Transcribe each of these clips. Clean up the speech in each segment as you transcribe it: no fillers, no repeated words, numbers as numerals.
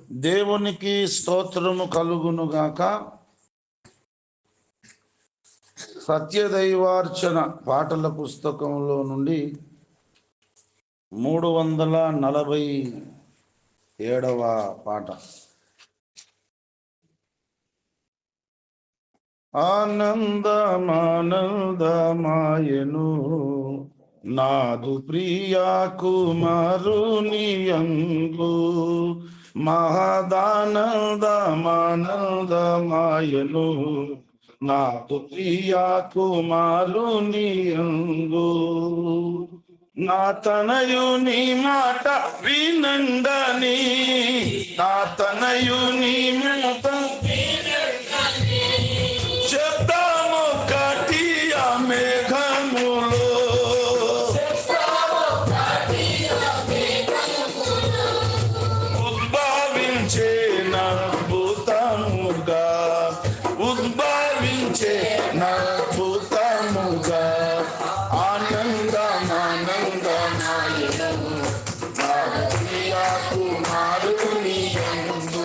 దేవునికి స్తోత్రము కలుగునుగాక. సత్యదైవార్చన పాటల పుస్తకంలో నుండి 347వ పాట. ఆనందమానందమాయను నాదు ప్రియా కుమారుని యందు, మహదానందమానందమాయను నాదు ప్రియా కుమారుని యందు. నా తనయుని మాట వినండని, నా తనయుని మాట చెప్తాము కటియ మేఘములో, ఉద్భవించే నద్భుతముగా, ఉద్భవించే నద్భుతముగా. ఆనందమానందమాయను నాదు ప్రియా కుమారుని యందు,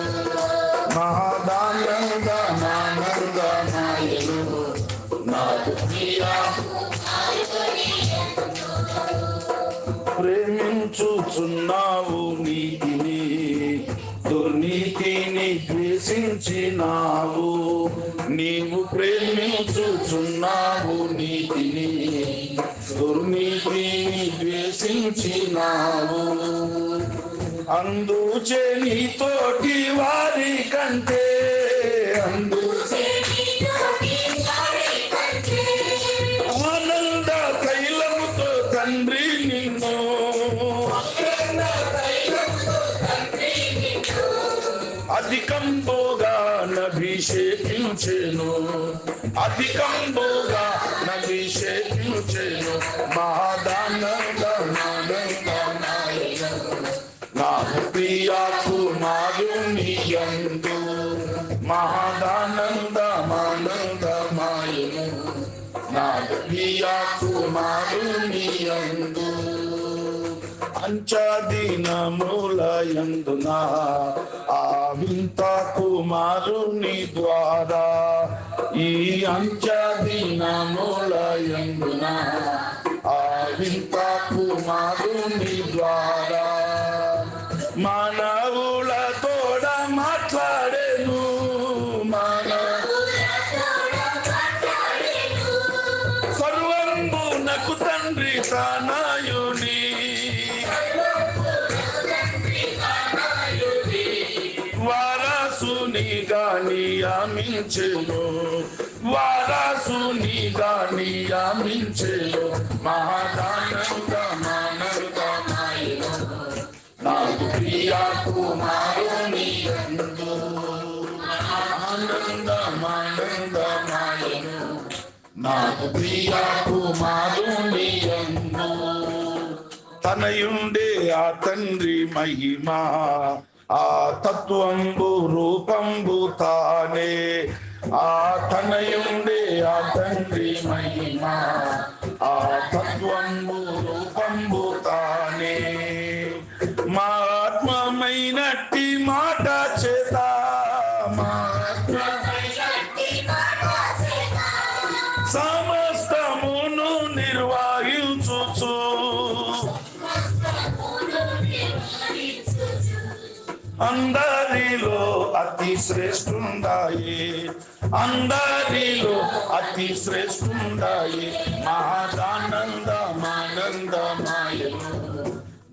మహదానందమానందమాయను నాదు ప్రియా. ప్రేమించుచున్నావు నీతిని, దుర్నీతిని ద్వేషించినావు. నీవు ప్రేమించుచున్నావు నీతిని, దుర్నీతిని ద్వేషించినావు. అందుచే నీతోటి వారి కంటే, అందుచే ఆనంద తైలముతో తండ్రి నిన్ను, అధికంబోగా నభిషేకించెను, అధికంబోగా నభిషేకించెను. మహదానందమానందమాయను నాదు ప్రియా కుమారుని యందు, మహదానందమానందమాయను నాదు ప్రియా కుమారుని యందు. అంచదినములయందున ఆ వింత కుమారుని ద్వారా, ఈ అంచదినములయందున ఆ వింత కుమారుని ద్వారా మానవులతోడ మాట్లాడేను, సర్వంబునకు తండ్రి తనయుని, వారసునిగా నియమించెను, వారసునిగా నియమించెను. మహదానందమానందమాయను నాదు ప్రియా కుమారుని యందు, ఆనందమానందమాయను నాదు ప్రియా కుమారుని యందు. తనయుండే ఆ తండ్రి మహిమ, ఆ తత్వంబు రూపంబు తానే, ఆ తనయుండే ఆ తండ్రి మహిమ, ఆ తత్వంబు రూపంబు తానే. మా ఆత్మమైనట్టి మాట చేత, సమస్తమును నిర్వహించుచు, అందరిలో అతి శ్రేష్ఠుండాయే, అందరిలో అతి శ్రేష్ఠుండాయే. మహదానందమానందమాయను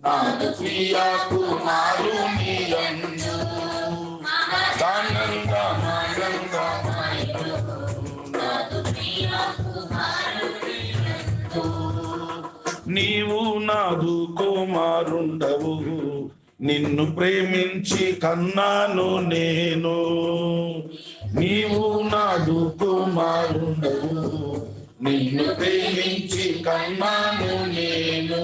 నాదు ప్రియా కుమారుని యందు, ఆనందమానందమాయను నాదు ప్రియా కుమారుని యందు. నీవు నాదు కుమారుండవు, నిన్ను ప్రేమించి కన్నాను నేను. నీవు నాదు కుమారుండవు, నిన్ను ప్రేమించి కన్నాను నేను.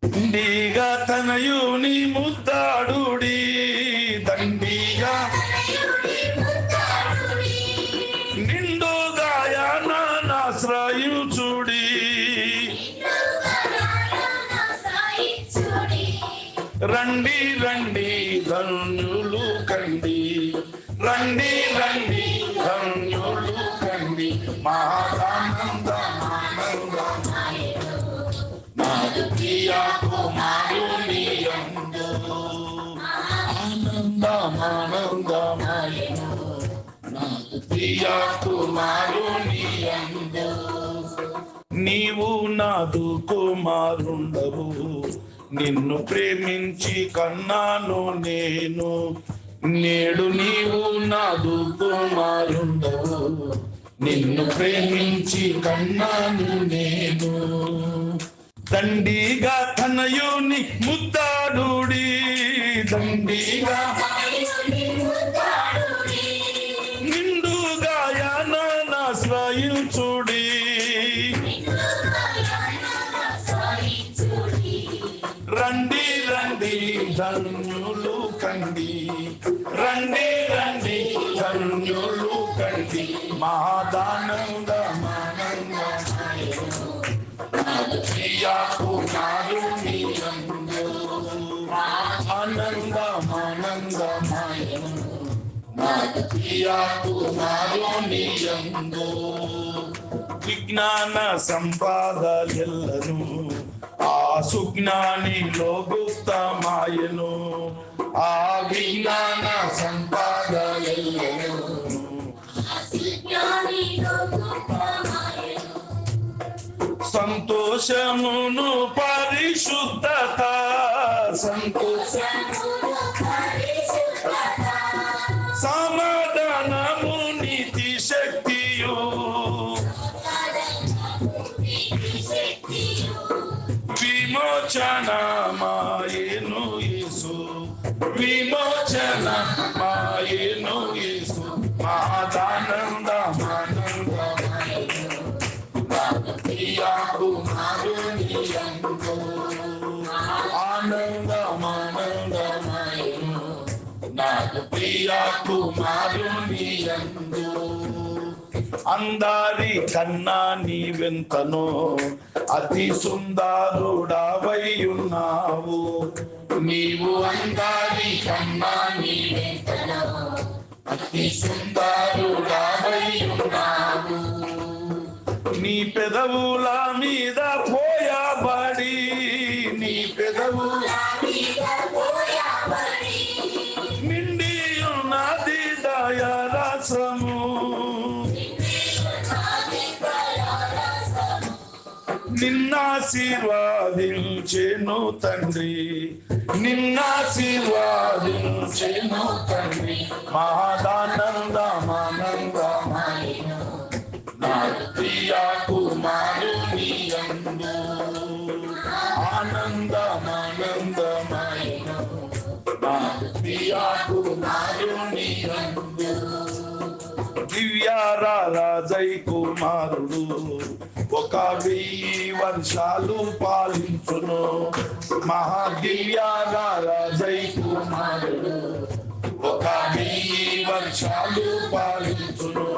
దండిగా తనయుని ముద్దాడుడి, దండిగా నిండుగా నాశ్రయించుడి, రండి రండి ధన్యులు కండి, రండి రండి ధన్యులు కండి, మహదానందమానందమాయను నాదు ప్రియ కుమారుని యందు, ఆనందమానందమాయను నాదు ప్రియ కుమారుని యందు. నీవు నాదు కుమారుండవు, నిన్ను ప్రేమించి కన్నాను నేను, నేడు నీవు నాదు కుమారుండవు, నిన్ను ప్రేమించి కన్నాను నేను. దండిగా తనయుని ముద్దాడుడి, దండిగా నిండుగా యానాశ్రయించుడి, రండి రండి ధన్యులు కండి, రండి రండి ధన్యులు కండి, మహదానందమానందమాయను నాదు ప్రియ కుమారుని యందు, ఆనందమానందమాయను నాదు ప్రియ కుమారుని యందు. విజ్ఞాన సంపాదలెల్లను ఆ సుజ్ఞానిలో గుప్తమాయను, ఆ విజ్ఞాన సంపాదలెల్లను సంతోషమును పరిశుద్ధత, సంతోషమును సమాధానము నీతి శక్తియు, విమోచనమాయెను యేసు, విమోచనమాయెను యేసు, మహదానందమానందమాయను నాదు ప్రియ కుమారుని యందు, ఆనందమానందమాయను నాదు ప్రియ కుమారుని యందు. అందరి కన్నా నీవెంతనో అతి సుందరుడవై ఉన్నావు, నీవు అందరి కన్నా నీవెంతనో అతి సుందరుడవై ఉన్నావు. నీ పెదవుల మీద పోయబడి, నీ పెదవుల నిండి ఉన్నది దయారసము, నిన్నాశీర్వాదించెను తండ్రి, నిన్నాశీర్వాదించెను తండ్రి, మహదానందమానందమాయను నాదు ప్రియ కుమారుని యందు, ఆనందమానందమాయను నాదు ప్రియ కుమారుని యందు. దివ్యారాజై కుమారుడు 1000 వర్షాలు పాలించును, మహాదివ్యారాజై కుమారుడు 1000 వర్షాలు పాలించును.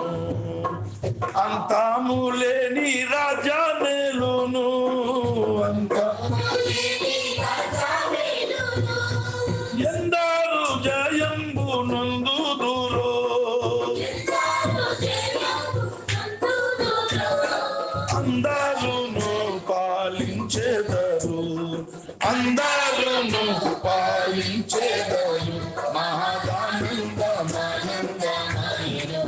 అంతము లేని రాజా మేలును, ఎందరు జయంబు నందుదురో, అందరును పాలించెదరు, అందరును పాలించెదరు, మహదానందమానందమాయను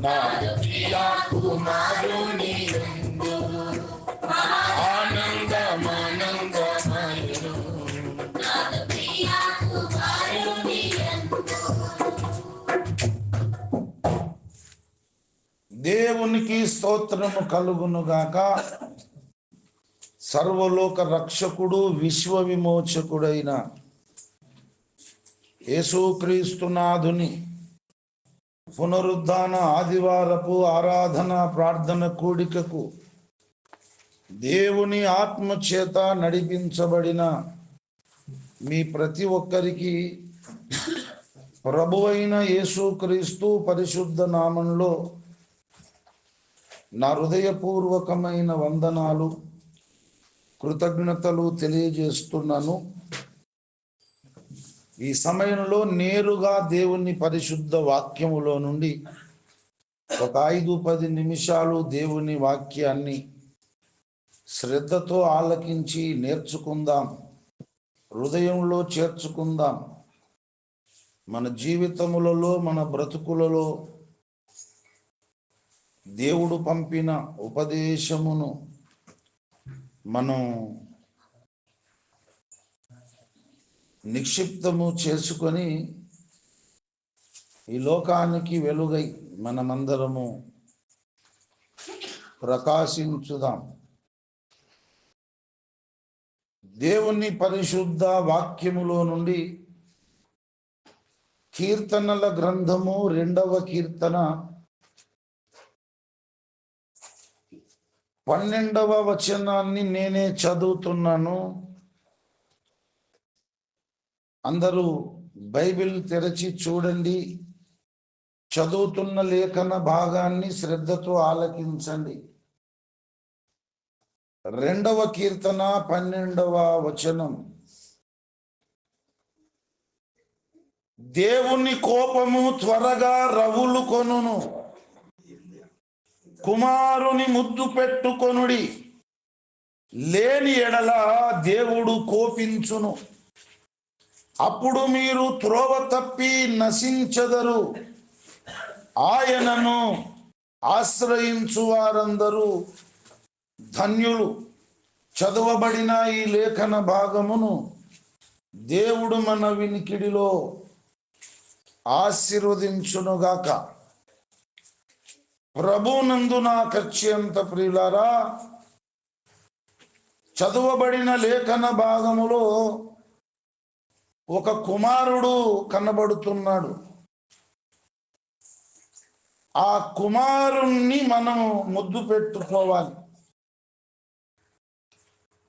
నాదు ప్రియ కుమారుని యందు, ఆనందమానందమాయను నాదు ప్రియ కుమారుని యందు. దేవునికి స్తోత్రము కలుగునుగాక. సర్వలోక రక్షకుడు విశ్వ విమోచకుడైన యేసుక్రీస్తునాథుని పునరుద్ధాన ఆదివారపు ఆరాధన ప్రార్థన కూడికకు దేవుని ఆత్మ చేత నడిపించబడిన మీ ప్రతి ఒక్కరికి ప్రభువైన యేసుక్రీస్తు పరిశుద్ధ నామంలో నా హృదయపూర్వకమైన వందనాలు, కృతజ్ఞతలు తెలియజేస్తున్నాను. ఈ సమయంలో నేరుగా దేవుని పరిశుద్ధ వాక్యములో నుండి ఒక 5-10 నిమిషాలు దేవుని వాక్యాన్ని శ్రద్ధతో ఆలకించి నేర్చుకుందాం, హృదయంలో చేర్చుకుందాం. మన జీవితములలో, మన బ్రతుకులలో దేవుడు పంపిన ఉపదేశమును మనం నిక్షిప్తము చేసుకొని ఈ లోకానికి వెలుగై మనమందరము ప్రకాశించుదాం. దేవుని పరిశుద్ధ వాక్యములో నుండి కీర్తనల గ్రంథము 2వ కీర్తన 12వ వచనాన్ని నేనే చదువుతున్నాను. అందరూ బైబిల్ తెరచి చూడండి. చదువుతున్న లేఖన భాగాన్ని శ్రద్ధతో ఆలకించండి. 2వ కీర్తన 12వ వచనం. దేవుని కోపము త్వరగా రవులు కొనును, కుమారుని ముద్దు పెట్టుకొనుడి. లేని ఎడల దేవుడు కోపించును, అప్పుడు మీరు త్రోవ తప్పి నశించెదరు. ఆయనను ఆశ్రయించు వారందరూ ధన్యులు. చదవబడిన ఈ లేఖన భాగమును దేవుడు మన వినికిడిలో ఆశీర్వదించునుగాక. ప్రభునందు నాకు అత్యంత ప్రియులారా, చదవబడిన లేఖన భాగములో ఒక కుమారుడు కనబడుతున్నాడు. ఆ కుమారుణ్ణి మనం ముద్దు పెట్టుకోవాలి.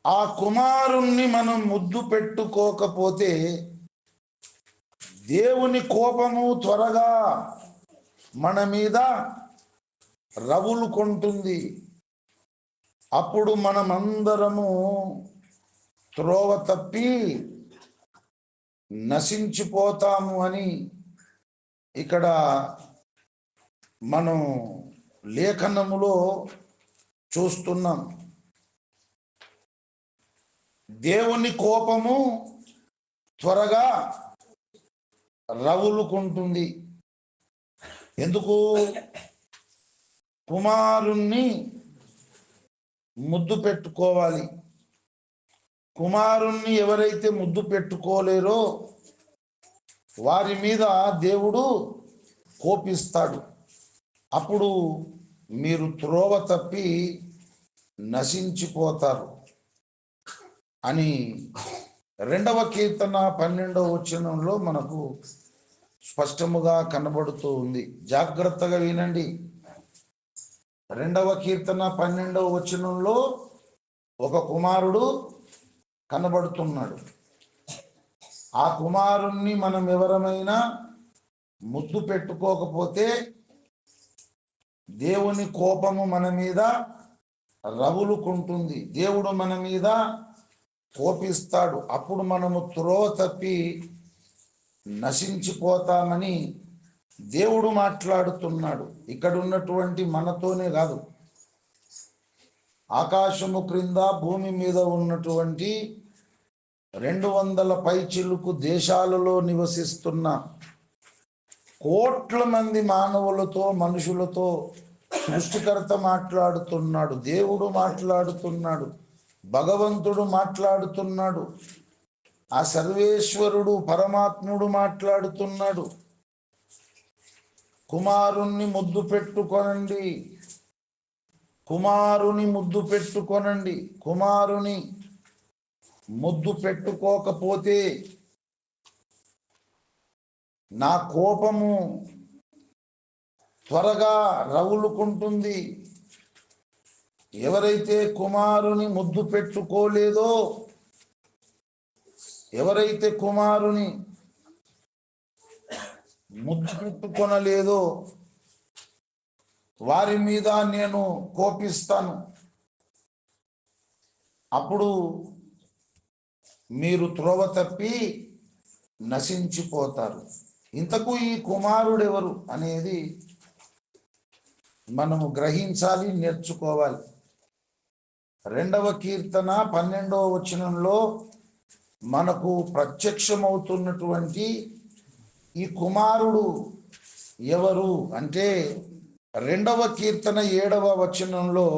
ఆ కుమారుణ్ణి మనం ముద్దు పెట్టుకోకపోతే దేవుని కోపము త్వరగా మన మీద రవులు కొంటుంది. అప్పుడు మనమందరము త్రోవ తప్పి నశించిపోతాము అని ఇక్కడ మనం లేఖనములో చూస్తున్నాం. దేవుని కోపము త్వరగా రవులుకుంటుంది. ఎందుకు? కుమారుణ్ణి ముద్దు పెట్టుకోవాలి. కుమారుణ్ణి ఎవరైతే ముద్దు పెట్టుకోలేరో వారి మీద దేవుడు కోపిస్తాడు. అప్పుడు మీరు త్రోవ తప్పి నశించిపోతారు అని 2వ కీర్తన 12వ వచనంలో మనకు స్పష్టముగా కనబడుతూ ఉంది. జాగ్రత్తగా వినండి. 2వ కీర్తన 12వ వచనంలో ఒక కుమారుడు కనబడుతున్నాడు. ఆ కుమారుణ్ణి మనం ఎవరమైనా ముద్దు పెట్టుకోకపోతే దేవుని కోపము మన మీద రవులుకుంటుంది. దేవుడు మన మీద కోపిస్తాడు. అప్పుడు మనము త్రోవ తప్పి నశించిపోతామని దేవుడు మాట్లాడుతున్నాడు. ఇక్కడ ఉన్నటువంటి మనతోనే కాదు, ఆకాశము క్రింద భూమి మీద ఉన్నటువంటి 200 పైచిలుకు దేశాలలో నివసిస్తున్న కోట్ల మంది మానవులతో, మనుషులతో సృష్టికర్త మాట్లాడుతున్నాడు. దేవుడు మాట్లాడుతున్నాడు. భగవంతుడు మాట్లాడుతున్నాడు. ఆ సర్వేశ్వరుడు పరమాత్ముడు మాట్లాడుతున్నాడు. కుమారుణ్ణి ముద్దు పెట్టుకొనండి, కుమారుని ముద్దు పెట్టుకొనండి. కుమారుని ముద్దు పెట్టుకోకపోతే నా కోపము త్వరగా రవులుకుంటుంది. ఎవరైతే కుమారుని ముద్దు పెట్టుకోలేదో, ఎవరైతే కుమారుని ముద్దు పెట్టుకొనలేదో వారి మీద నేను కోపిస్తాను. అప్పుడు మీరు త్రోవ తప్పి నశించిపోతారు. ఇంతకు ఈ కుమారుడు ఎవరు అనేది మనము గ్రహించాలి, నేర్చుకోవాలి. 2వ కీర్తన 12వ వచనంలో మనకు ప్రత్యక్షమవుతున్నటువంటి ఈ కుమారుడు ఎవరు అంటే 2వ కీర్తన 7వ వచనంలో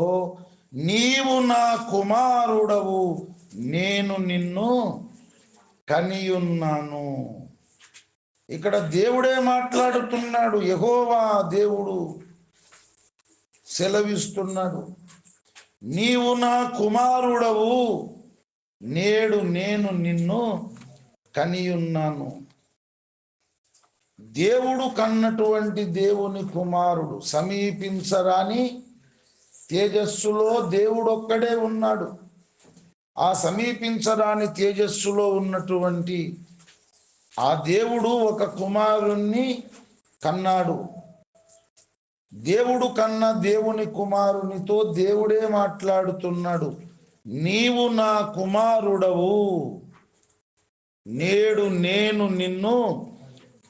నీవు నా కుమారుడవు, నేను నిన్ను కనియున్నాను. ఇక్కడ దేవుడే మాట్లాడుతున్నాడు. యెహోవా దేవుడు సెలవిస్తున్నాడు, నీవు నా కుమారుడవు, నేడు నేను నిన్ను కనియున్నాను. దేవుడు కన్నటువంటి దేవుని కుమారుడు, సమీపించరాని తేజస్సులో దేవుడొక్కడే ఉన్నాడు. ఆ సమీపించరాని తేజస్సులో ఉన్నటువంటి ఆ దేవుడు ఒక కుమారుణ్ణి కన్నాడు. దేవుడు కన్న దేవుని కుమారునితో దేవుడే మాట్లాడుతున్నాడు, నీవు నా కుమారుడవు, నేడు నేను నిన్ను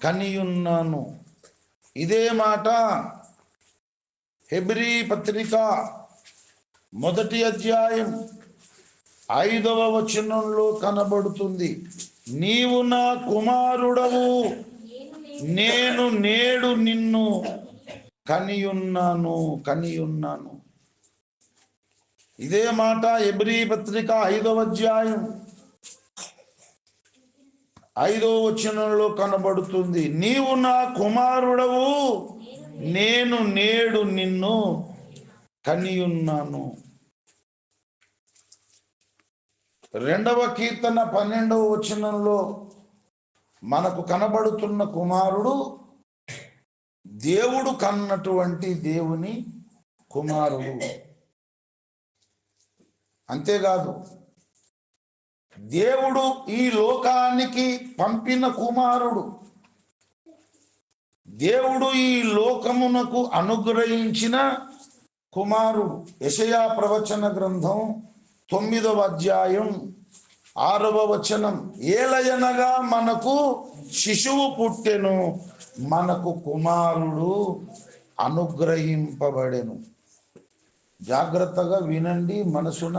కనియున్నాను. ఇదే మాట హెబ్రీ పత్రిక 1వ అధ్యాయం 5వ వచనంలో కనబడుతుంది. నీవు నా కుమారుడవు, నేను నేడు నిన్ను కనియున్నాను. ఇదే మాట హెబ్రీ పత్రిక 5వ అధ్యాయం 5వ వచనంలో కనబడుతుంది. నీవు నా కుమారుడవు, నేను నేడు నిన్ను కనియున్నాను. 2వ కీర్తన 12వ వచనంలో మనకు కనబడుతున్న కుమారుడు దేవుడు కన్నటువంటి దేవుని కుమారుడు. అంతేకాదు, దేవుడు ఈ లోకానికి పంపిన కుమారుడు, దేవుడు ఈ లోకమునకు అనుగ్రహించిన కుమారుడు. యెషయా ప్రవచన గ్రంథం 9వ అధ్యాయం 6వ వచనం, ఏలయనగా మనకు శిశువు పుట్టెను, మనకు కుమారుడు అనుగ్రహింపబడెను. జాగ్రత్తగా వినండి, మనసున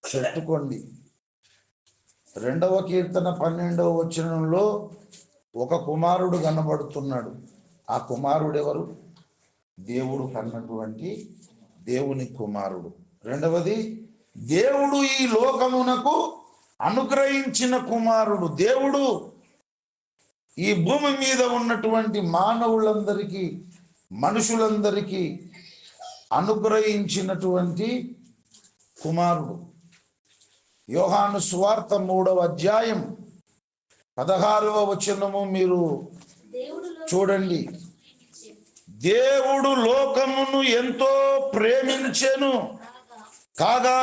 పెట్టుకోండి. 2వ కీర్తన 12వ వచనంలో ఒక కుమారుడు కనబడుతున్నాడు. ఆ కుమారుడు ఎవరు? దేవుడు కన్నటువంటి దేవుని కుమారుడు. రెండవది, దేవుడు ఈ లోకమునకు అనుగ్రహించిన కుమారుడు. దేవుడు ఈ భూమి మీద ఉన్నటువంటి మానవులందరికీ, మనుషులందరికీ అనుగ్రహించినటువంటి కుమారుడు. యోహాను సువార్త 3వ అధ్యాయం 16వ వచనము మీరు చూడండి. దేవుడు లోకమును ఎంతో ప్రేమించెను కాగా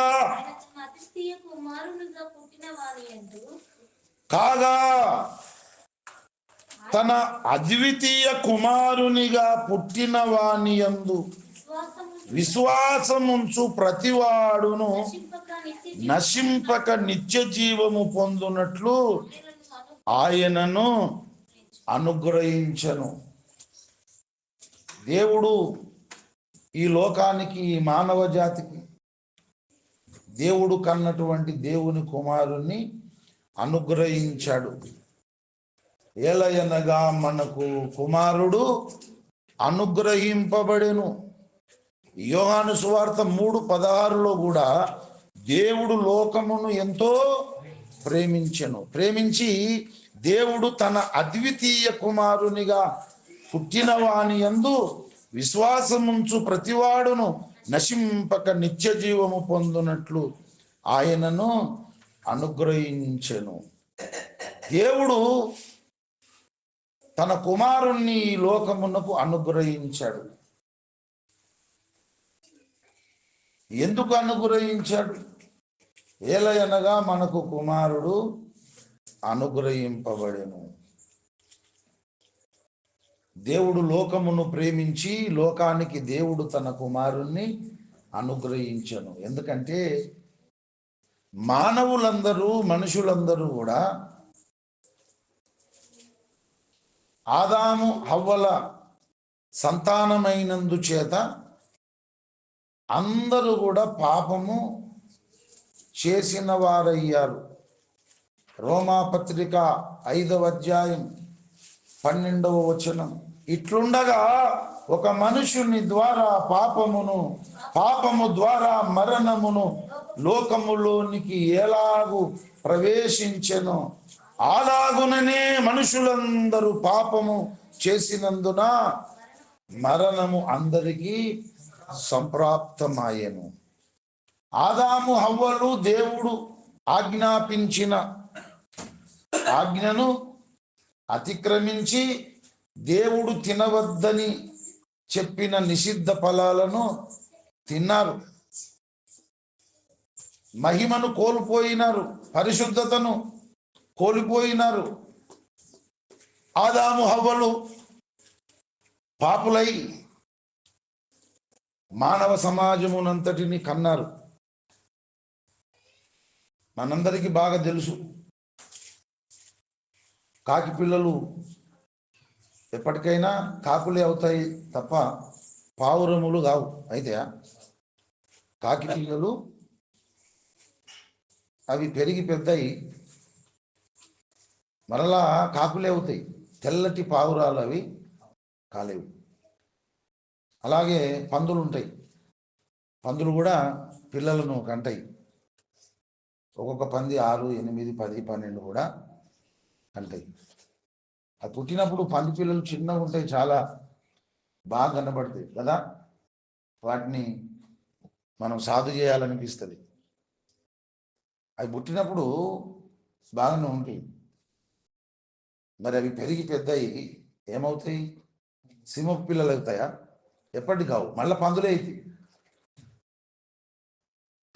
తన అద్వితీయ కుమారునిగా పుట్టిన వాని యందు విశ్వాసముంచు ప్రతివాడును నశింపక నిత్య జీవము పొందునట్లు ఆయనను అనుగ్రహించను. దేవుడు ఈ లోకానికి, ఈ మానవ జాతికి దేవుడు కన్నటువంటి దేవుని కుమారుణ్ణి అనుగ్రహించాడు. ఏలయనగా మనకు కుమారుడు అనుగ్రహింపబడెను. యోహాను సువార్త 3:16లో కూడా దేవుడు లోకమును ఎంతో ప్రేమించి దేవుడు తన అద్వితీయ కుమారునిగా పుట్టిన వాని యందు విశ్వాసముంచు ప్రతివాడును నశింపక నిత్య జీవము పొందునట్లు ఆయనను అనుగ్రహించెను. దేవుడు తన కుమారుణ్ణి ఈ లోకమునకు అనుగ్రహించాడు. ఎందుకు అనుగ్రహించాడు? ఏలయనగా మనకు కుమారుడు అనుగ్రహింపబడెను. దేవుడు లోకమును ప్రేమించి లోకానికి దేవుడు తన కుమారుణ్ణి అనుగ్రహించెను. ఎందుకంటే మానవులందరూ, మనుషులందరూ కూడా ఆదాము హవ్వల సంతానమైనందుచేత అందరూ కూడా పాపము చేసిన వారయ్యారు. రోమాపత్రిక 5వ అధ్యాయం 12వ వచనం. ఇట్లుండగా ఒక మనుషుని ద్వారా పాపము ద్వారా మరణమును లోకములోనికి ఎలాగూ ప్రవేశించెను, అలాగుననే మనుషులందరూ పాపము చేసినందున మరణము అందరికీ సంప్రాప్తమాయెను. ఆదాము హవ్వలు దేవుడు ఆజ్ఞాపించిన ఆజ్ఞను అతిక్రమించి దేవుడు తినవద్దని చెప్పిన నిషిద్ధ ఫలాలను తిన్నారు. మహిమను కోల్పోయినారు, పరిశుద్ధతను కోల్పోయినారు. ఆదాము హవ్వలు పాపులై మానవ సమాజమునంతటిని కన్నారు. మనందరికీ బాగా తెలుసు, కాకి పిల్లలు ఎప్పటికైనా కాకులే అవుతాయి తప్ప పావురములు కావు. అయితే కాకి పిల్లలు అవి పెరిగి పెద్దయి మరలా కాకులే అవుతాయి, తెల్లటి పావురాలు అవి కాలేవు. అలాగే పందులు ఉంటాయి, పందులు కూడా పిల్లలను కంటాయి. ఒక్కొక్క పంది 6, 8, 10, 12 కూడా కంటాయి. అది పుట్టినప్పుడు పంది పిల్లలు చిన్నగా ఉంటాయి, చాలా బాగా కనబడతాయి కదా. వాటిని మనం సాధు చేయాలనిపిస్తుంది. అవి పుట్టినప్పుడు బాగానే ఉంటాయి. మరి అవి పెరిగి పెద్దయి ఏమవుతాయి? సింహపు పిల్లలు అవుతాయా? ఎప్పటికి కావు, మళ్ళీ పందులే అవుతాయి.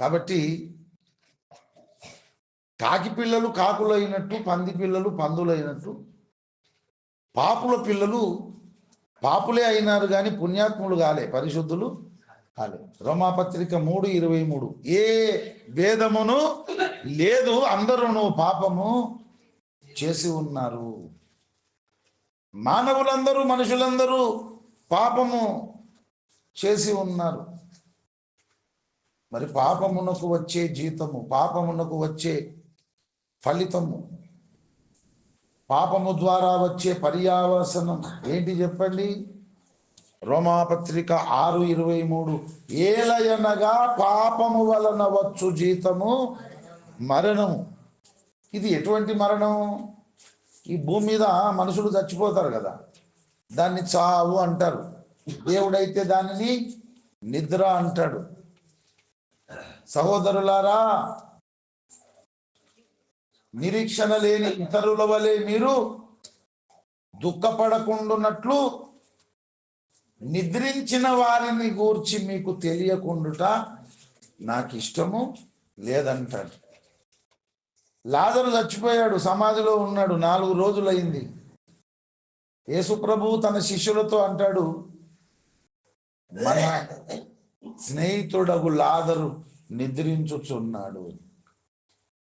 కాబట్టి కాకి పిల్లలు కాకులు అయినట్టు, పంది పిల్లలు పందులు అయినట్టు, పాపుల పిల్లలు పాపులే అయినారు కానీ పుణ్యాత్ములు కాలే, పరిశుద్ధులు కాలే. రోమాపత్రిక 3:23. ఏ భేదమును లేదు, అందరూ పాపము చేసి ఉన్నారు. మానవులందరూ, మనుషులందరూ పాపము చేసి ఉన్నారు. మరి పాపమునకు వచ్చే జీతము, పాపమునకు వచ్చే ఫలితము, పాపము ద్వారా వచ్చే పర్యావసనం ఏంటి చెప్పండి? రోమాపత్రిక 6:23. ఏలయనగా పాపము వలన వచ్చు జీతము మరణము. ఇది ఎటువంటి మరణం? ఈ భూమి మీద మనుషులు చచ్చిపోతారు కదా, దాన్ని చావు అంటారు. దేవుడైతే దానిని నిద్ర అంటాడు. సహోదరులారా, నిరీక్షణ లేని ఇతరుల వలె మీరు దుఃఖపడకుండునట్లు నిద్రించిన వారిని గూర్చి మీకు తెలియకుండుట నాకు ఇష్టము లేదంటాడు. లాజరు చచ్చిపోయాడు, సమాధిలో ఉన్నాడు, 4 రోజులైంది. యేసుప్రభు తన శిష్యులతో అంటాడు, మన స్నేహితుడగు లాజరు నిద్రించుచున్నాడు.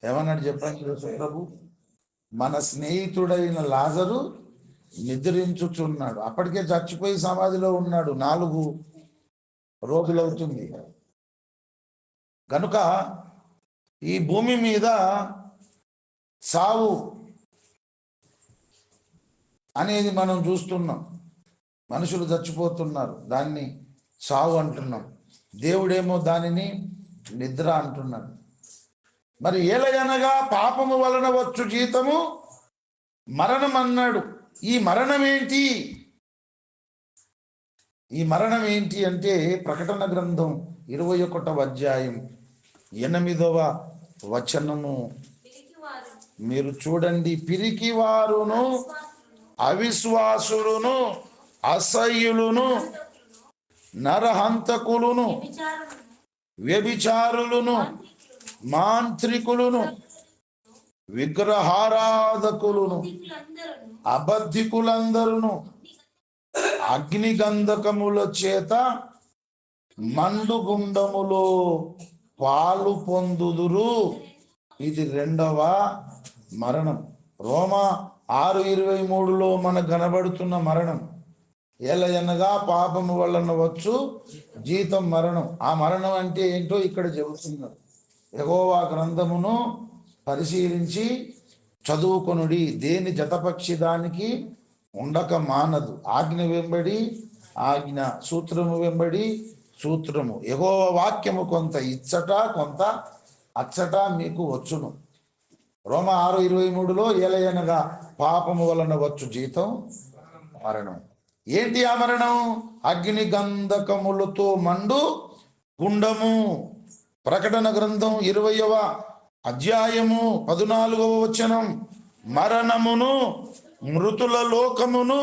ఏమన్నాడు చెప్పండి? యేసుప్రభు మన స్నేహితుడైన లాజరు నిద్రించుచున్నాడు. అప్పటికే చచ్చిపోయి సమాధిలో ఉన్నాడు, 4 రోజులవుతుంది. కనుక ఈ భూమి మీద సావు అనేది మనం చూస్తున్నాం. మనుషులు చచ్చిపోతున్నారు, దాన్ని సావు అంటున్నాం. దేవుడేమో దానిని నిద్ర అంటున్నాడు. మరి ఏలయనగా పాపము వలన వచ్చు జీతము మరణం అన్నాడు. ఈ మరణం ఏంటి? ఈ మరణం ఏంటి అంటే ప్రకటన గ్రంథం 21వ అధ్యాయం 8వ వచనము మీరు చూడండి. పిరికివారును, అవిశ్వాసులను, అసహ్యులను, నరహంతకులను, వ్యభిచారులను, మాంత్రికులను, విగ్రహారాధకులను, అబద్ధికులందరూ అగ్నిగంధకముల చేత మండుగుండములో పాలు పొందుదురు. ఇది 2వ మరణం. రోమా 6:23లో మనకు కనబడుతున్న మరణం ఏలయనగా పాపము వలన వచ్చు జీతం మరణం. ఆ మరణం అంటే ఏంటో ఇక్కడ చెబుతున్నారు. యెహోవా గ్రంథమును పరిశీలించి చదువుకొనుడి, దేని జతపక్షి దానికి ఉండక మానదు. ఆజ్ఞ వెంబడి ఆజ్ఞ, సూత్రము వెంబడి సూత్రము. యెహోవా వాక్యము కొంత ఇచ్చట కొంత అచ్చట మీకు వచ్చును. రోమ 6:23లో ఏలయనగా పాపము వలన వచ్చు జీతం మరణం. ఏంటి ఆ మరణం? అగ్ని గంధకములతో మండు గుండము. ప్రకటన గ్రంథం 20వ అధ్యాయము 14వ వచనం, మరణమును మృతుల లోకమును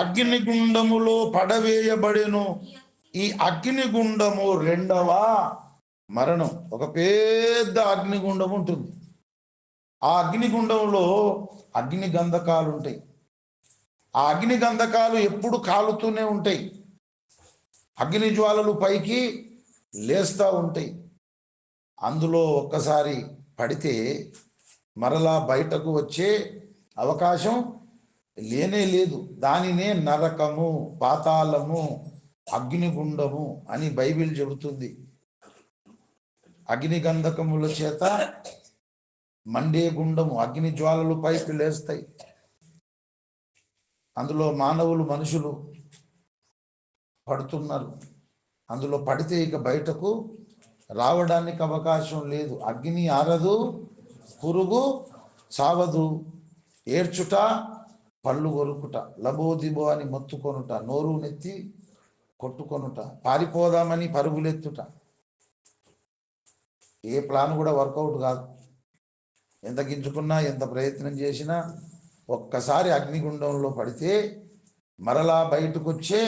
అగ్నిగుండములో పడవేయబడెను. ఈ అగ్నిగుండము రెండవ మరణం. ఒక పెద్ద అగ్నిగుండం ఉంటుంది. ఆ అగ్నిగుండంలో అగ్ని గంధకాలు ఉంటాయి. ఆ అగ్ని గంధకాలు ఎప్పుడు కాలుతూనే ఉంటాయి. అగ్ని జ్వాలలు పైకి లేస్తూ ఉంటాయి. అందులో ఒక్కసారి పడితే మరలా బయటకు వచ్చే అవకాశం లేనే లేదు. దానినే నరకము, పాతాళము, అగ్నిగుండము అని బైబిల్ చెబుతుంది. అగ్ని గంధకముల చేత మండే గుండము, అగ్ని జ్వాలలు పైకి లేస్తాయి. అందులో మనుషులు పడుతున్నారు. అందులో పడితే ఇక బయటకు రావడానికి అవకాశం లేదు. అగ్ని ఆరదు, పురుగు సావదు, ఏడ్చుట, పళ్ళు కొరుకుట, లబోదిబో అని మొత్తుకొనుట, నోరు నెత్తి కొట్టుకొనుట, పారిపోదామని పరుగులెత్తుట. ఏ ప్లాన్ కూడా వర్కౌట్ కాదు. ఎంత గింజుకున్నా, ఎంత ప్రయత్నం చేసినా ఒక్కసారి అగ్నిగుండంలో పడితే మరలా బయటకు వచ్చే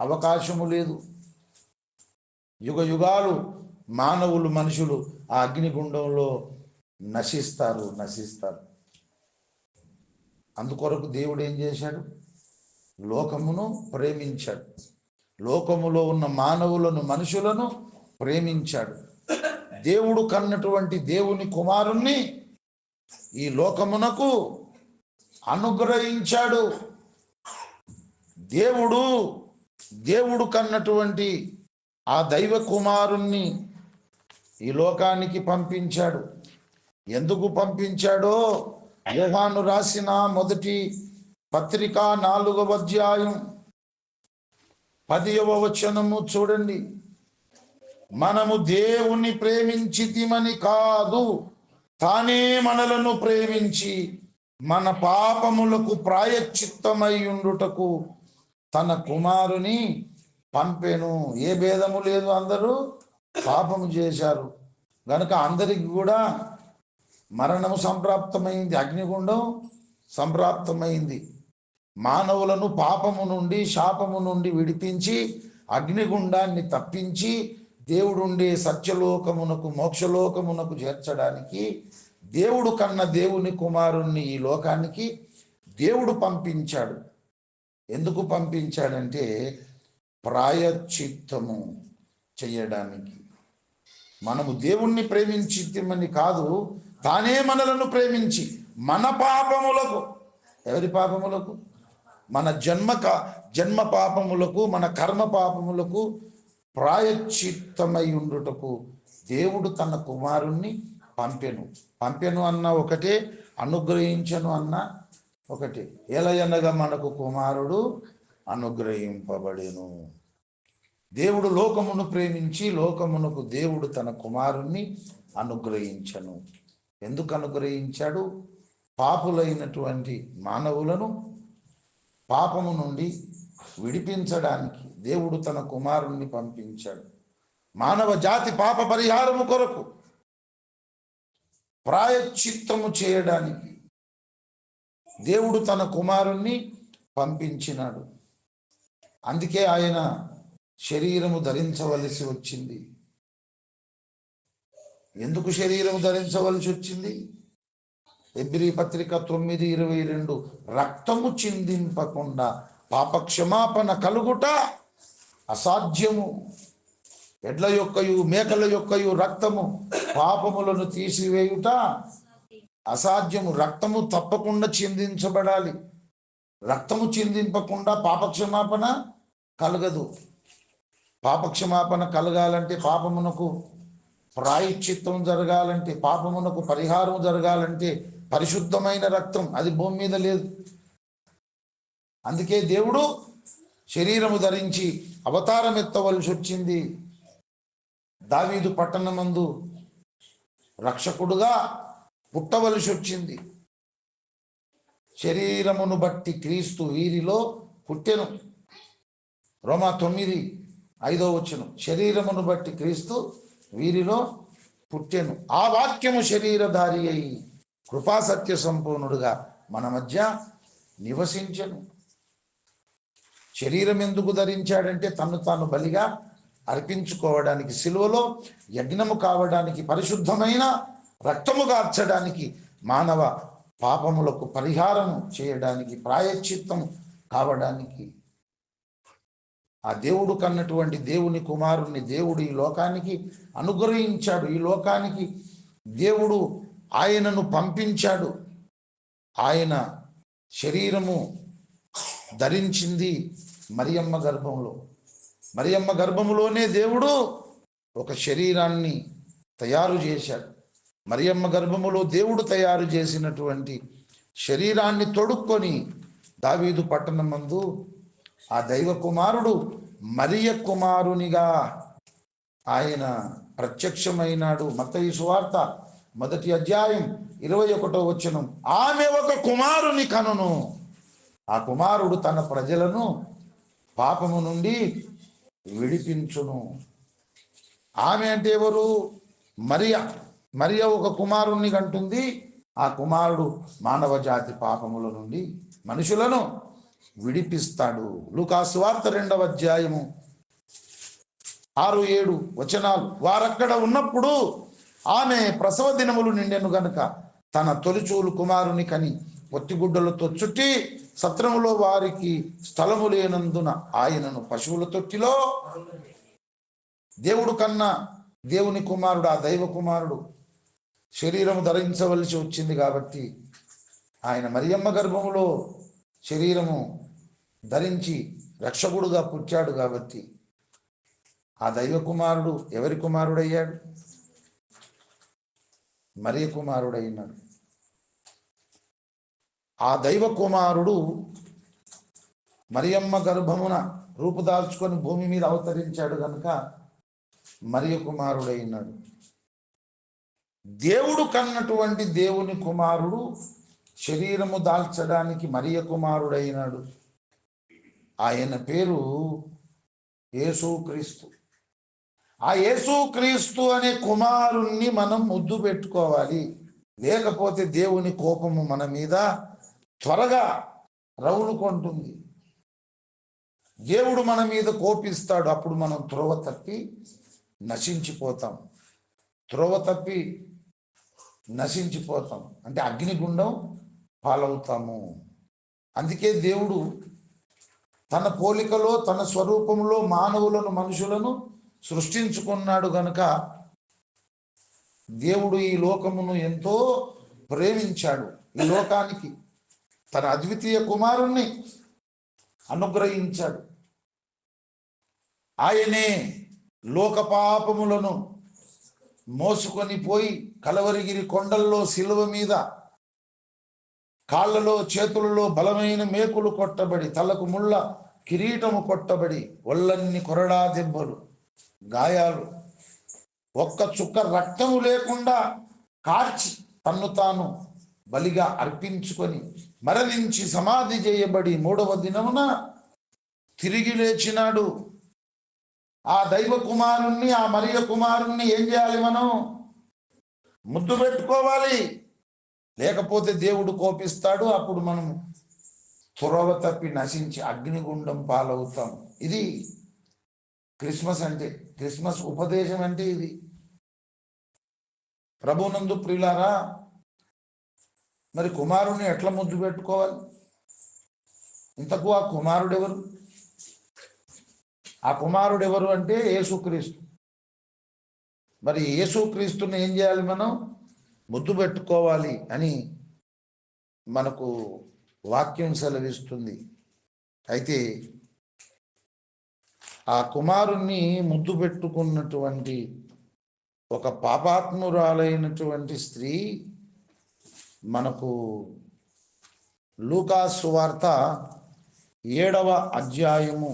అవకాశము లేదు. యుగ యుగాలు మనుషులు ఆ అగ్నిగుండంలో నశిస్తారు. అందుకొరకు దేవుడు ఏం చేశాడు? లోకమును ప్రేమించాడు. లోకములో ఉన్న మనుషులను ప్రేమించాడు. దేవుడు కన్నటువంటి దేవుని కుమారుణ్ణి ఈ లోకమునకు అనుగ్రహించాడు. దేవుడు కన్నటువంటి ఆ దైవ కుమారుణ్ణి ఈ లోకానికి పంపించాడు. ఎందుకు పంపించాడో యోహాను రాసిన మొదటి పత్రిక 4వ అధ్యాయం 10వ వచనము చూడండి. మనము దేవుని ప్రేమించితిమని కాదు, తానే మనలను ప్రేమించి మన పాపములకు ప్రాయశ్చిత్తమై ఉండుటకు తన కుమారుని పంపెను. ఏ భేదము లేదు, అందరూ పాపము చేశారు గనుక అందరికి కూడా మరణము సంప్రాప్తమైంది, అగ్నిగుండం సంప్రాప్తమైంది. మానవులను పాపము నుండి, శాపము నుండి విడిపించి అగ్నిగుండాన్ని తప్పించి దేవుడుండే సత్యలోకమునకు, మోక్షలోకమునకు చేర్చడానికి దేవుడు కన్న దేవుని కుమారుణ్ణి ఈ లోకానికి దేవుడు పంపించాడు. ఎందుకు పంపించాడంటే ప్రాయశ్చిత్తము చేయడానికి. మనము దేవుణ్ణి ప్రేమించితిమని కాదు, తానే మనలను ప్రేమించి మన పాపములకు, ఎవరి పాపములకు? మన జన్మ పాపములకు, మన కర్మ పాపములకు ప్రాయశ్చిత్తమై ఉండుటకు దేవుడు తన కుమారుణ్ణి పంపెను అన్న ఒకటే, అనుగ్రహించను అన్న ఒకటే. ఎలయనగా మనకు కుమారుడు అనుగ్రహింపబడెను. దేవుడు లోకమును ప్రేమించి లోకమునకు దేవుడు తన కుమారుణ్ణి అనుగ్రహించను. ఎందుకు అనుగ్రహించాడు? పాపులైనటువంటి మానవులను పాపము నుండి విడిపించడానికి దేవుడు తన కుమారుణ్ణి పంపించాడు. మానవ జాతి పాప పరిహారము కొరకు, ప్రాయశ్చిత్తము చేయడానికి దేవుడు తన కుమారుణ్ణి పంపించినాడు. అందుకే ఆయన శరీరము ధరించవలసి వచ్చింది. ఎందుకు శరీరము ధరించవలసి వచ్చింది? హెబ్రీ పత్రిక 9:22, రక్తము చిందింపకుండా పాపక్షమాపణ కలుగుట అసాధ్యము. ఎడ్ల యొక్కయు మేకల యొక్కయు రక్తము పాపములను తీసివేయుట అసాధ్యము. రక్తము తప్పకుండా చిందించబడాలి. రక్తము చిందింపకుండా పాపక్షమాపణ కలగదు. పాపక్షమాపణ కలగాలంటే, పాపమునకు ప్రాయశ్చిత్తం జరగాలంటే, పాపమునకు పరిహారం జరగాలంటే పరిశుద్ధమైన రక్తం, అది భూమి మీద లేదు. అందుకే దేవుడు శరీరము ధరించి అవతారం ఎత్తవలసి వచ్చింది. దావీదు పట్టణమందు రక్షకుడుగా పుట్టవలసి వచ్చింది. శరీరమును బట్టి క్రీస్తు వీరిలో పుట్టెను. రోమా 9:5 శరీరమును బట్టి క్రీస్తు వీరిలో పుట్టెను. ఆ వాక్యము శరీరధారి అయి కృపాసత్య సంపూర్ణుడుగా మన మధ్య నివసించెను. శరీరం ఎందుకు ధరించాడంటే తన్ను తాను బలిగా అర్పించుకోవడానికి, సిలువలో యజ్ఞము కావడానికి, పరిశుద్ధమైన రక్తము గార్చడానికి, మానవ పాపములకు పరిహారము చేయడానికి, ప్రాయశ్చిత్తం కావడానికి. ఆ దేవుడు కన్నటువంటి దేవుని కుమారుణ్ణి దేవుడు ఈ లోకానికి అనుగ్రహించాడు. ఈ లోకానికి దేవుడు ఆయనను పంపించాడు. ఆయన శరీరము ధరించింది మరియమ్మ గర్భంలో. మరియమ్మ గర్భములోనే దేవుడు ఒక శరీరాన్ని తయారు చేశాడు. మరియమ్మ గర్భములో దేవుడు తయారు చేసినటువంటి శరీరాన్ని తొడుక్కొని దావీదు పట్టణమందు ఆ దైవ కుమారుడు మరియ కుమారునిగా ఆయన ప్రత్యక్షమైనాడు. మత్తయి సువార్త 1:21 ఆమె ఒక కుమారుని కనును, ఆ కుమారుడు తన ప్రజలను పాపము నుండి విడిపించును. ఆమె అంటే ఎవరు? మరియ ఒక కుమారుణ్ణి కంటుంది. ఆ కుమారుడు మానవ జాతి పాపముల నుండి మనుషులను విడిపిస్తాడు. లూకా సువార్త 2:6-7 వారక్కడ ఉన్నప్పుడు ఆమె ప్రసవ దినములు నిండెను గనుక తన తొలిచూలు కుమారుని కని పొత్తిగుడ్డలతో చుట్టి సత్రములో వారికి స్థలము లేనందున ఆయనను పశువుల తొట్టిలో, దేవుడు కన్నా దేవుని కుమారుడు, ఆ దైవ కుమారుడు శరీరము ధరించవలసి వచ్చింది కాబట్టి ఆయన మరియమ్మ గర్భములో శరీరము ధరించి రక్షకుడుగా పుట్టాడు కాబట్టి ఆ దైవ కుమారుడు ఎవరి కుమారుడయ్యాడు? మరియ కుమారుడైనాడు. ఆ దైవ కుమారుడు మరియమ్మ గర్భమున రూపుదాల్చుకొని భూమి మీద అవతరించాడు కనుక మరియ కుమారుడైనాడు. దేవుడు కన్నటువంటి దేవుని కుమారుడు శరీరము దాల్చడానికి మరియ కుమారుడైనాడు. ఆయన పేరు యేసుక్రీస్తు. ఆ యేసుక్రీస్తు అనే కుమారుణ్ణి మనం ముద్దు పెట్టుకోవాలి. లేకపోతే దేవుని కోపము మన మీద త్వరగా రవులుకుంటుంది. దేవుడు మన మీద కోపిస్తాడు. అప్పుడు మనం త్రోవ తప్పి నశించిపోతాం. త్రోవ తప్పి నశించిపోతాం అంటే అగ్నిగుండం పాలవుతాము. అందుకే దేవుడు తన పోలికలో తన స్వరూపంలో మానవులను, మనుషులను సృష్టించుకున్నాడు గనుక దేవుడు ఈ లోకమును ఎంతో ప్రేమించాడు. ఈ లోకానికి తన అద్వితీయ కుమారుణ్ణి అనుగ్రహించాడు. ఆయనే లోక పాపములను మోసుకొని పోయి కలవరిగిరి కొండల్లో శిలువ మీద కాళ్ళలో చేతులలో బలమైన మేకులు కొట్టబడి, తలకు ముళ్ళ కిరీటము కొట్టబడి, ఒళ్ళన్ని కొరడా దెబ్బలు, గాయాలు, ఒక్క చుక్క రక్తము లేకుండా కార్చి తన్ను తాను బలిగా అర్పించుకొని మరణించి సమాధి చేయబడి 3వ దినమున తిరిగి లేచినాడు. ఆ దైవ కుమారుణ్ణి, ఆ మరియ కుమారుణ్ణి ఏం చేయాలి? మనం ముద్దు పెట్టుకోవాలి. లేకపోతే దేవుడు కోపిస్తాడు. అప్పుడు మనం త్రోవ తప్పి నశించి అగ్నిగుండం పాలవుతాం. ఇది క్రిస్మస్ అంటే, క్రిస్మస్ ఉపదేశం అంటే ఇది. ప్రభునందు ప్రియులారా, మరి కుమారుణ్ణి ఎట్లా ముద్దు పెట్టుకోవాలి? ఇంతకు ఆ కుమారుడు ఎవరు? ఆ కుమారుడు ఎవరు అంటే యేసుక్రీస్తు. మరి యేసుక్రీస్తుని ఏం చేయాలి? మనం ముద్దు పెట్టుకోవాలి అని మనకు వాక్యం సెలవిస్తుంది. అయితే ఆ కుమారుణ్ణి ముద్దు పెట్టుకున్నటువంటి ఒక పాపాత్మురాలైనటువంటి స్త్రీ మనకు లూకా సువార్త 7వ అధ్యాయము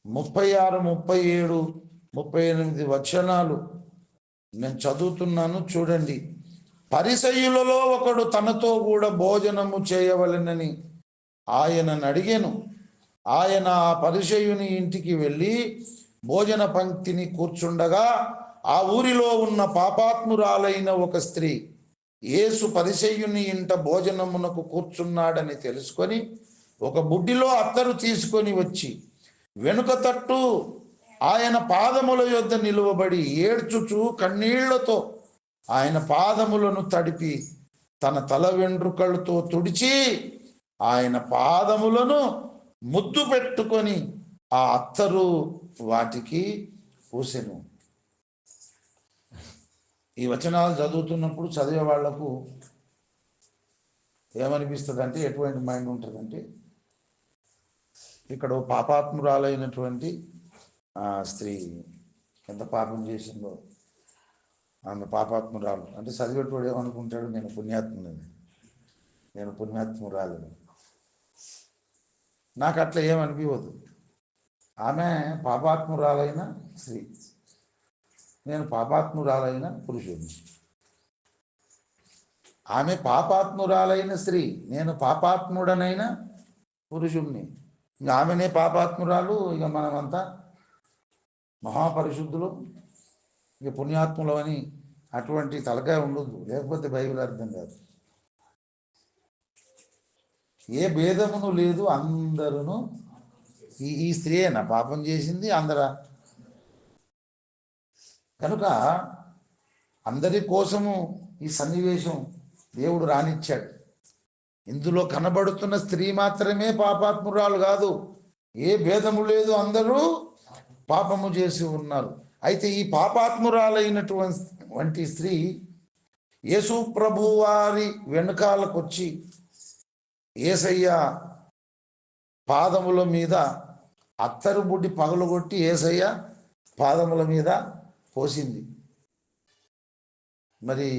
36, 37, 38 వచనాలు నేను చదువుతున్నాను, చూడండి. పరిసయ్యులలో ఒకడు తనతో కూడా భోజనము చేయవలెనని ఆయనను అడిగెను. ఆయన ఆ పరిసయ్యుని ఇంటికి వెళ్ళి భోజన పంక్తిని కూర్చుండగా ఆ ఊరిలో ఉన్న పాపాత్మురాలైన ఒక స్త్రీ యేసు పరిసయ్యుని ఇంట భోజనమునకు కూర్చున్నాడని తెలుసుకొని ఒక బుడ్డిలో అత్తరు తీసుకొని వచ్చి వెనుక తట్టు ఆయన పాదముల యొద్ద నిలువబడి ఏడ్చుచు కన్నీళ్లతో ఆయన పాదములను తడిపి తన తల వెంట్రుకలతో తుడిచి ఆయన పాదములను ముద్దు పెట్టుకొని ఆ అత్తరు వాటికి పూసెను. ఈ వచనాలు చదువుతున్నప్పుడు చదివే వాళ్లకు ఏమనిపిస్తుంది అంటే, ఎటువంటి మైండ్ ఉంటుందంటే, ఇక్కడ పాపాత్మురాలైనటువంటి ఆ స్త్రీ ఎంత పాపం చేసిందో, ఆమె పాపాత్మురాలు అంటే చదివేటోడు ఏమనుకుంటాడు, నేను పుణ్యాత్మురాలు. నాకు అట్లా ఏమనిపించదు. ఆమె పాపాత్మురాలైన స్త్రీ, నేను పాపాత్మురాలైన పురుషుడిని. ఆమె పాపాత్మురాలైన స్త్రీ, నేను పాపాత్ముడనైన పురుషుడిని. ఇంకా ఆమెనే పాపాత్మురాలు, ఇక మనమంతా మహాపరిశుద్ధులు, ఇక పుణ్యాత్ములు అని అటువంటి తలకాయ ఉండదు, లేకపోతే బైబిల్ అర్థం కాదు. ఏ భేదమును లేదు, అందరూ ఈ స్త్రీయేనా పాపం చేసింది అందరా? కనుక అందరి కోసము ఈ సన్నివేశం దేవుడు రానిచ్చాడు. ఇందులో కనబడుతున్న స్త్రీ మాత్రమే పాపాత్మురాలు కాదు, ఏ భేదము లేదు, అందరూ పాపము చేసి ఉన్నారు. అయితే ఈ పాపాత్మురాలైనటువంటి స్త్రీ యేసు ప్రభు వారి వెనుకాలకు వచ్చి యేసయ్య పాదముల మీద అత్తరు బుడ్డి పగలగొట్టి యేసయ్య పాదముల మీద పోసింది. మరి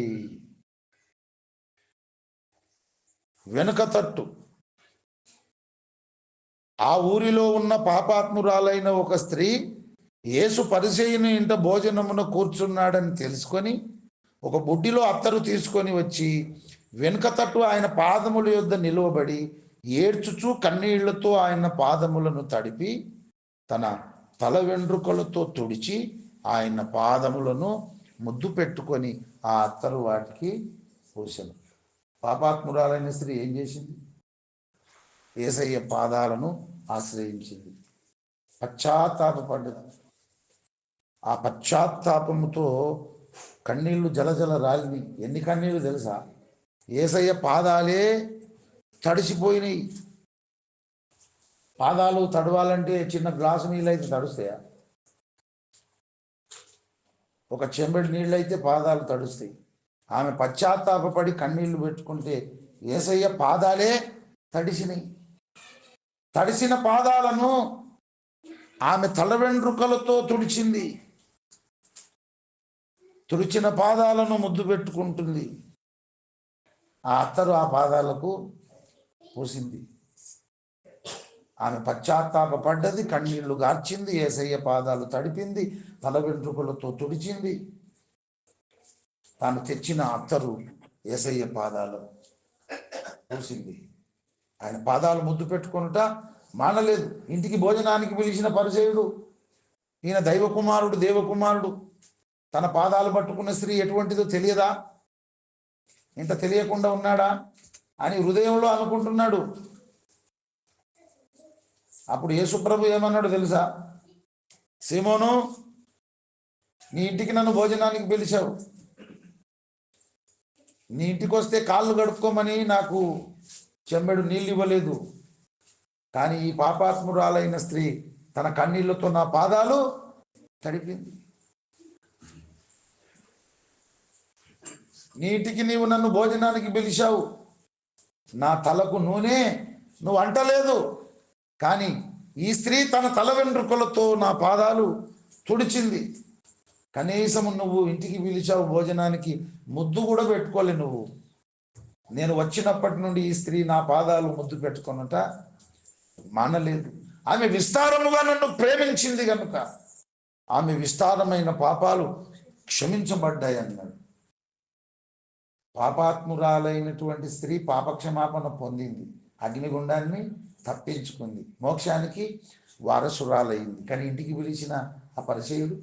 వెనుక తట్టు ఆ ఊరిలో ఉన్న పాపాత్మురాలైన ఒక స్త్రీ యేసు పరిసయ్యుని ఇంట భోజనమున కూర్చున్నాడని తెలుసుకొని ఒక బుడ్డిలో అత్తరు తీసుకొని వచ్చి వెనుక తట్టు ఆయన పాదముల యొద్ద నిలువబడి ఏడ్చుచూ కన్నీళ్లతో ఆయన పాదములను తడిపి తన తల వెంట్రుకలతో తుడిచి ఆయన పాదములను ముద్దు పెట్టుకొని ఆ అత్తరు వాటికి పూసెను. పాపాత్మురాలైన స్త్రీ ఏం చేసింది? యేసయ్య పాదాలను ఆశ్రయించింది, పశ్చాత్తాపపడ్డది. ఆ పశ్చాత్తాపముతో కన్నీళ్లు జలజల రాలిని. ఎన్ని కన్నీళ్లు తెలుసా? యేసయ్య పాదాలే తడిసిపోయినాయి. పాదాలు తడవాలంటే చిన్న గ్లాసు నీళ్ళు అయితే తడుస్తాయా? ఒక చెంబెడు నీళ్ళు అయితే పాదాలు తడుస్తాయి. ఆమె పశ్చాత్తాపడి కన్నీళ్లు పెట్టుకుంటే యేసయ్య పాదాలే తడిసినాయి. తడిసిన పాదాలను ఆమె తల వెంట్రుకలతో తుడిచింది. తుడిచిన పాదాలను ముద్దు పెట్టుకుంటుంది. ఆ అత్తరు ఆ పాదాలకు పూసింది. ఆమె పశ్చాత్తాపడ్డది, కన్నీళ్లు గార్చింది, యేసయ్య పాదాలు తడిపింది, తల వెంట్రుకలతో తుడిచింది. తాను తెచ్చిన అత్తరు యేసయ్య పాదాలు పూసింది. ఆయన పాదాలు ముద్దు పెట్టుకునుట మానలేదు. ఇంటికి భోజనానికి పిలిచిన పరిసయ్యుడు, ఈయన దైవకుమారుడు, దేవకుమారుడు, తన పాదాలు పట్టుకున్న స్త్రీ ఎటువంటిదో తెలియదా? ఇంత తెలియకుండా ఉన్నాడా అని హృదయంలో అనుకుంటున్నాడు. అప్పుడు యేసుప్రభు ఏమన్నాడు తెలుసా? సీమోను, నీ ఇంటికి నన్ను భోజనానికి పిలిచావు, నీ ఇంటికి వస్తే కాళ్ళు కడుక్కోమని నాకు చెంబెడు నీళ్ళు ఇవ్వలేదు, కానీ ఈ పాపాత్మురాలైన స్త్రీ తన కన్నీళ్లతో నా పాదాలు తడిపింది. నీటికి నీవు నన్ను భోజనానికి పిలిచావు, నా తలకు నూనె నువ్వు అంటలేదు, కానీ ఈ స్త్రీ తన తల వెంట్రుకలతో నా పాదాలు తుడిచింది. కనీసం నువ్వు ఇంటికి పిలిచావు భోజనానికి, ముద్దు కూడా పెట్టుకోలే నువ్వు. నేను వచ్చినప్పటి నుండి ఈ స్త్రీ నా పాదాలు ముద్దు పెట్టుకొనుట మానలేదు. ఆమె విస్తారముగా నన్ను ప్రేమించింది కనుక ఆమె విస్తారమైన పాపాలు క్షమించబడ్డాయి అన్నాడు. పాపాత్మురాలైనటువంటి స్త్రీ పాపక్షమాపణ పొందింది, అగ్నిగుండాన్ని తప్పించుకుంది, మోక్షానికి వారసురాలైంది. కానీ ఇంటికి పిలిచిన ఆ పరిచయుడు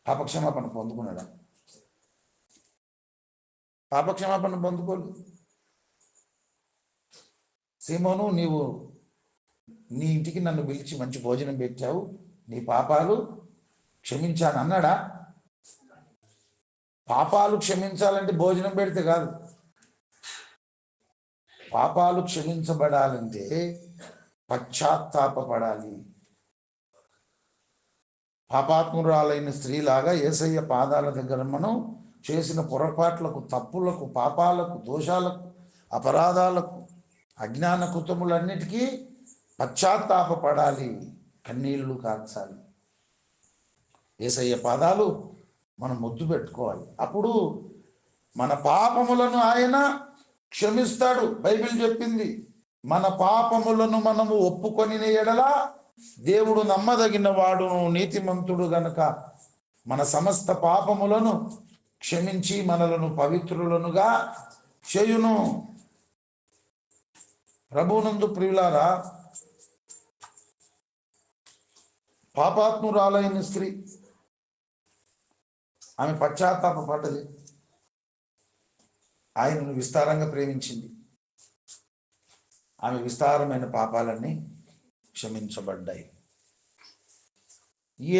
పాపక్షమాపణ పొందుకున్నాడా? పాపక్షమాపణ పొందుకోలేదు. సీమోను, నీవు నీ ఇంటికి నన్ను పిలిచి మంచి భోజనం పెట్టావు, నీ పాపాలు క్షమించాను అన్నాడా? పాపాలు క్షమించాలంటే భోజనం పెడితే కాదు. పాపాలు క్షమించబడాలంటే పశ్చాత్తాపపడాలి. పాపాత్మురాలైన స్త్రీలాగా యేసయ్య పాదాల దగ్గర మనం చేసిన పొరపాట్లకు, తప్పులకు, పాపాలకు, దోషాలకు, అపరాధాలకు, అజ్ఞాన కృతములన్నిటికీ పశ్చాత్తాపపడాలి, కన్నీళ్లు కార్చాలి. యేసయ్య పాదాలు మనం ముద్దు పెట్టుకోవాలి. అప్పుడు మన పాపములను ఆయన క్షమిస్తాడు. బైబిల్ చెప్పింది, మన పాపములను మనము ఒప్పుకొని ఎడల దేవుడు నమ్మదగిన వాడును, నీతిమంతుడు గనుక మన సమస్త పాపములను క్షమించి మనలను పవిత్రులనుగా చేయును. ప్రభువునందు ప్రియులారా, పాపాత్మురాలైన స్త్రీ ఆమె పశ్చాత్తాపపడ్డది, ఆయనను విస్తారంగా ప్రేమించింది, ఆమె విస్తారమైన పాపాలన్నీ క్షమించబడ్డాయి.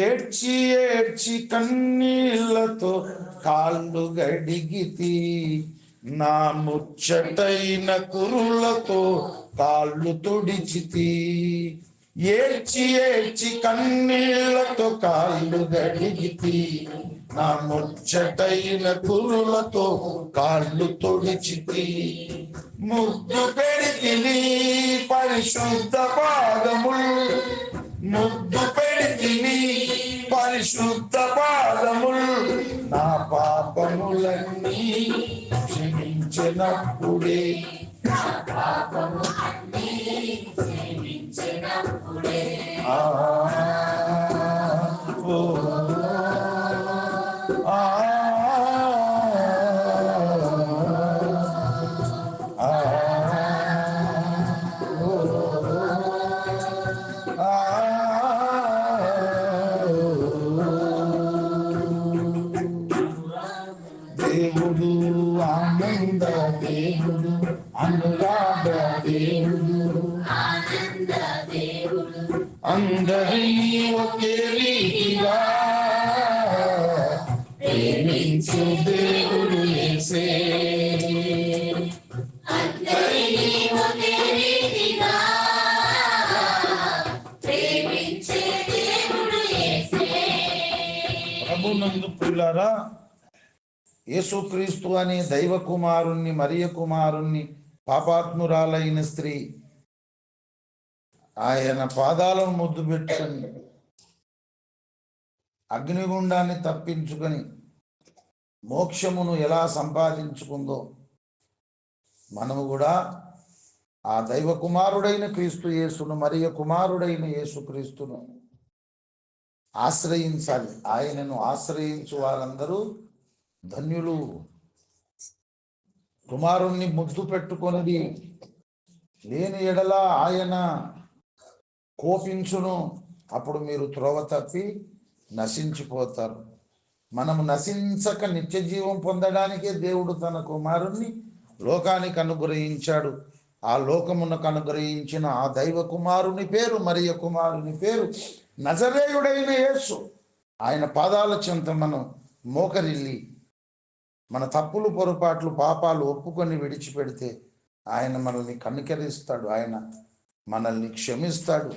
ఏడ్చి ఏడ్చి కన్నీళ్లతో కాళ్ళు గడిగితి, నా ముచ్చటైన కురులతో కాళ్ళు తుడిచితి. ఏడ్చి ఏడ్చి కన్నీళ్లతో కాళ్ళు గడిగితి, నా ముచ్చటైన కురులతో కాళ్ళు తుడిచితి. ముద్దు పెడితిని పరిశుద్ధ పాదములు, ముద్దు పెడితిని పరిశుద్ధ పాదములు, నా పాపములన్నీ క్షమించినప్పుడే, దేవుడు ఆనంద దేవుడు, అనురాగ దేవుడు, అందరినీ ఒకే రీతిగా ప్రేమించు దేవుడు యేసే. ప్రభునందు ప్రియులారా, యేసుక్రీస్తు అనే దైవ కుమారుణ్ణి, మరియ కుమారుణ్ణి పాపాత్మురాలైన స్త్రీ ఆయన పాదాలను ముద్దు పెట్టుకొని అగ్నిగుండాన్ని తప్పించుకొని మోక్షమును ఎలా సంపాదించుకుందో మనము కూడా ఆ దైవ కుమారుడైన క్రీస్తు యేసును, మరియ కుమారుడైన యేసుక్రీస్తును ఆశ్రయించాలి. ఆయనను ఆశ్రయించు వారందరూ ధన్యులు. కుమారుణ్ణి ముద్దు పెట్టుకొనిది లేని ఎడల ఆయన కోపించును, అప్పుడు మీరు త్రోవ తప్పి నశించిపోతారు. మనము నశించక నిత్య జీవం పొందడానికే దేవుడు తన కుమారుణ్ణి లోకానికి అనుగ్రహించాడు. ఆ లోకమునకు అనుగ్రహించిన ఆ దైవ కుమారుని పేరు, మరియ కుమారుని పేరు నజరేయుడైన యేసు. ఆయన పాదాల చెంత మనం మోకరిల్లి మన తప్పులు, పొరపాట్లు, పాపాలు ఒప్పుకొని విడిచిపెడితే ఆయన మనల్ని కనికరిస్తాడు, ఆయన మనల్ని క్షమిస్తాడు.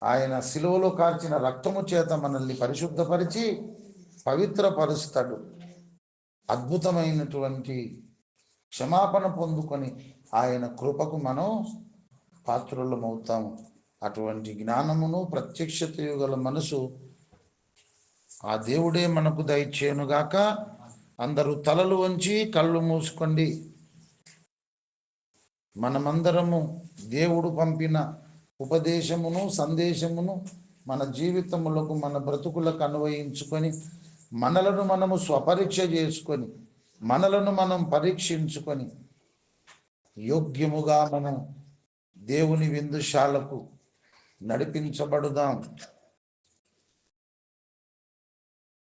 ఆయన శిలువలో కార్చిన రక్తము చేత మనల్ని పరిశుద్ధపరిచి పవిత్రపరుస్తాడు. అద్భుతమైనటువంటి క్షమాపణ పొందుకొని ఆయన కృపకు మనం పాత్రులమవుతాము. అటువంటి జ్ఞానమును ప్రత్యక్షతయు గల మనసు ఆ దేవుడే మనకు దయచేయునుగాక. అందరూ తలలు వంచి కళ్ళు మూసుకోండి. మనమందరము దేవుడు పంపిన ఉపదేశమును సందేశమును మన జీవితములకు మన బ్రతుకులకు అన్వయించుకొని మనలను మనము స్వపరీక్ష చేసుకొని మనలను మనం పరీక్షించుకొని యోగ్యముగా మనం దేవుని విందుశాలకు నడిపించబడుదాం.